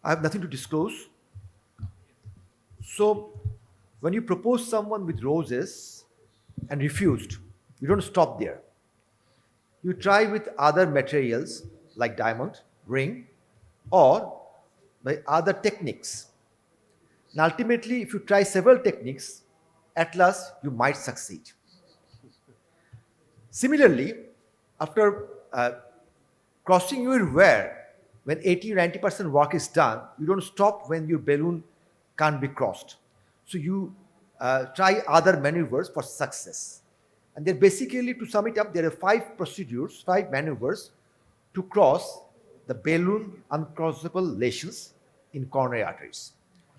I have nothing to disclose. So, when you propose someone with roses and refused, you don't stop there. You try with other materials like diamond, ring, or by other techniques. And ultimately, if you try several techniques, at last you might succeed. Similarly, after crossing your wear, when 80-90% work is done, you don't stop when your balloon can't be crossed. So you try other maneuvers for success. And then basically, to sum it up, there are 5 procedures, 5 maneuvers to cross the balloon uncrossable lesions in coronary arteries.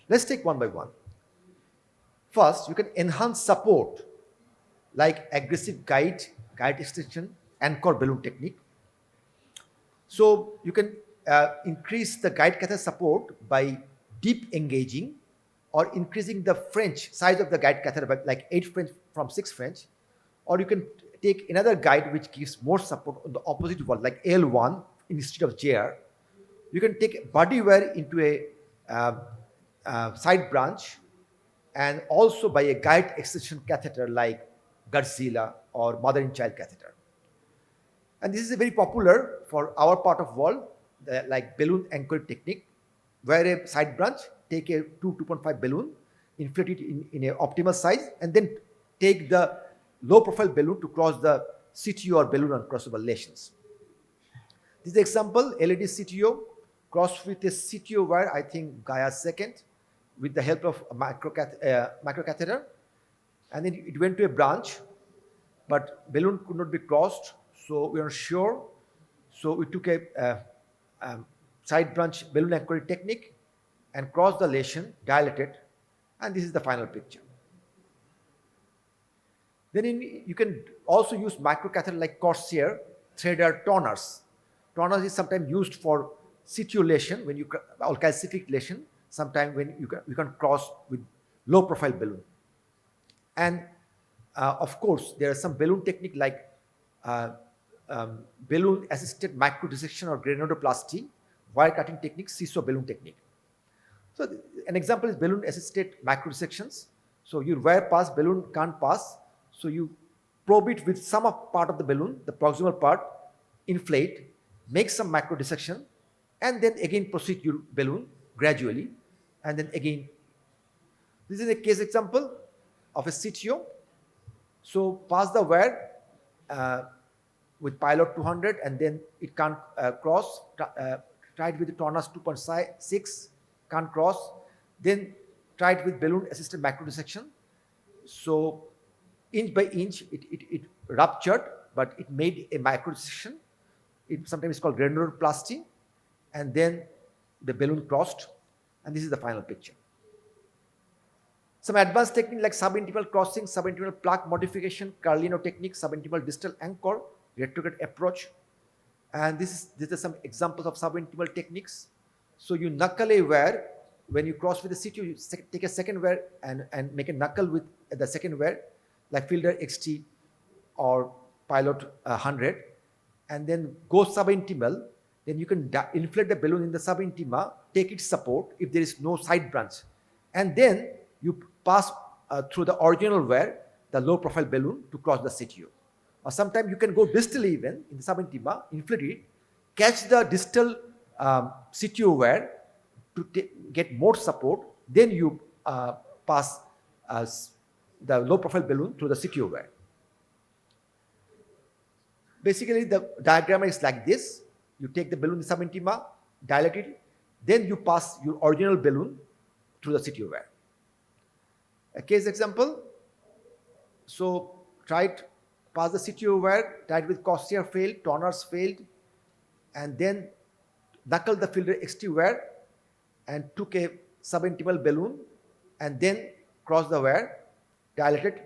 Let's take one by one. First, you can enhance support like aggressive guide extension, anchor balloon technique. So you can increase the guide catheter support by deep engaging or increasing the French size of the guide catheter by like 8 French from 6 French, or you can take another guide which gives more support on the opposite wall like L1 instead of JR. You can take body wear into a side branch and also by a guide extension catheter like Godzilla or mother and child catheter. And this is very popular for our part of world, like balloon anchor technique, where a side branch take a 2.5 balloon, inflate it in an optimal size, and then take the low profile balloon to cross the CTO or balloon uncrossable lesions. This is the example, LED CTO crossed with a CTO wire, I think Gaia second, with the help of a microcatheter, and then it went to a branch, but balloon could not be crossed, so we are sure. So we took a side branch balloon anchoring technique and crossed the lesion, dilated, and this is the final picture. Then you can also use microcatheter like Corsair, threader, toners. Toners is sometimes used for CTO lesion, when you or calcific lesion, sometimes when you can cross with low profile balloon. And of course, there are some balloon technique like balloon assisted microdissection or granuloplasty, wire cutting technique, CISO balloon technique. So an example is balloon assisted microdissections. So your wire pass, balloon can't pass. So you probe it with some part of the balloon, the proximal part, inflate, make some microdissection, and then again proceed your balloon gradually, and then again. This is a case example of a CTO. So pass the wire with pilot 200, and then it can't cross. Try it with the toners 2.6, can't cross. Then try it with balloon assisted microdissection. So inch by inch, it ruptured, but it made a microdissection. It sometimes is called granuloplasty, and then the balloon crossed, and this is the final picture. Some advanced technique like subintimal crossing, subintimal plaque modification, Carlino technique, subintimal distal anchor, retrograde approach, and these are some examples of subintimal techniques. So you knuckle a wear when you cross with the CTO, you take a second wear and make a knuckle with the second wear, like Fielder XT or Pilot 100, and then go subintimal. Then you can inflate the balloon in the subintima, take its support if there is no side branch, and then you pass through the original wear, the low profile balloon to cross the CTO. Or sometimes you can go distal even in the subintima, inflate it, catch the distal CTO wear to get more support, then you pass the low profile balloon through the CTO wear. Basically, the diagram is like this. You take the balloon in the subintima, dilate it, then you pass your original balloon through the CTO wear. A case example, so tried, pass the CTO wear, tried with Corsair failed, toners failed, and then knuckled the Fielder XT wear and took a subintimal balloon and then crossed the wear, dilated,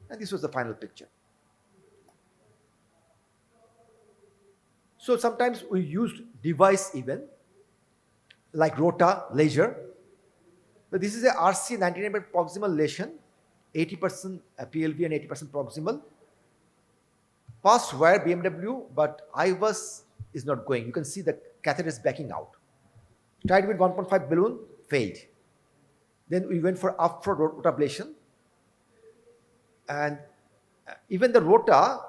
and this was the final picture. So sometimes we used device even, like rota, laser. But this is a RC 99% proximal lesion, 80% PLV and 80% proximal. Passed wire BMW, but IVUS is not going. You can see the catheter is backing out. Tried with 1.5 balloon, failed. Then we went for upfront rotablation. And even the rota,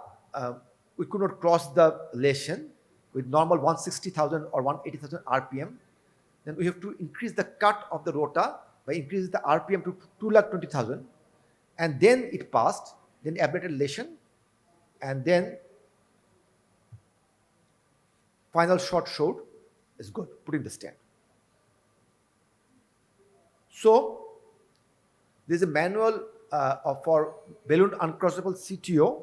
we could not cross the lesion with normal 160,000 or 180,000 RPM. Then we have to increase the cut of the rota by increasing the RPM to 220,000. And then it passed, then ablated lesion, and then final shot showed is good, putting the stent. So there's a manual for balloon uncrossable CTO.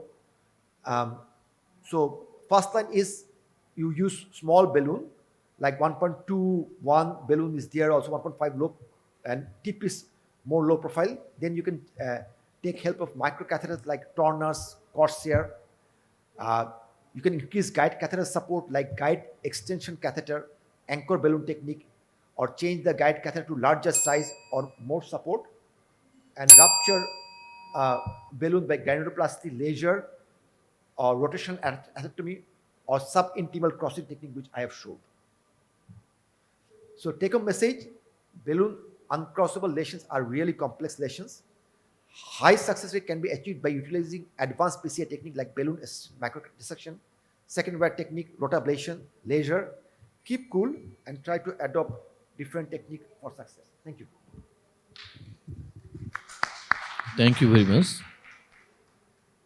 So first line is you use small balloon, like 1.21 balloon is there, also 1.5 low, and tip is more low profile. Then you can take help of microcatheters like Turner's, Corsair. You can increase guide catheter support like guide extension catheter, anchor balloon technique, or change the guide catheter to larger size or more support, and rupture balloon by granuloplasty laser or rotation atherectomy or subintimal crossing technique, which I have showed. So take home message, balloon uncrossable lesions are really complex lesions. High success rate can be achieved by utilizing advanced PCI technique like balloon microdissection, second wire technique, rotablation, laser. Keep cool and try to adopt different technique for success. Thank you. Thank you very much.